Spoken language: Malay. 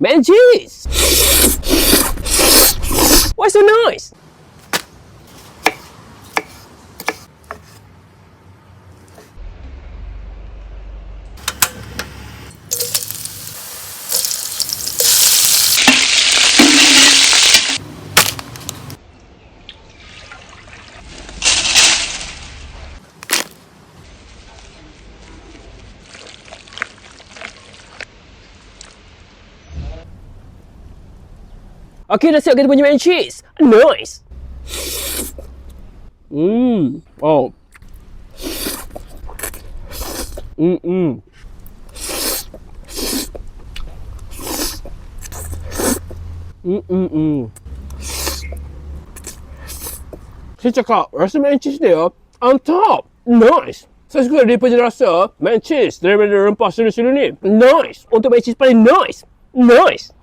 Mac and cheese! Why so nice? Okay, dah siap kita punya mac and cheese. Nice. Oh. Saya cakap, rasa mac and cheese dia on top. Nice. Saya suka dia punya rasa mac and cheese daripada rempah seluruh ni. Nice. Untuk mac and cheese paling nice. Nice.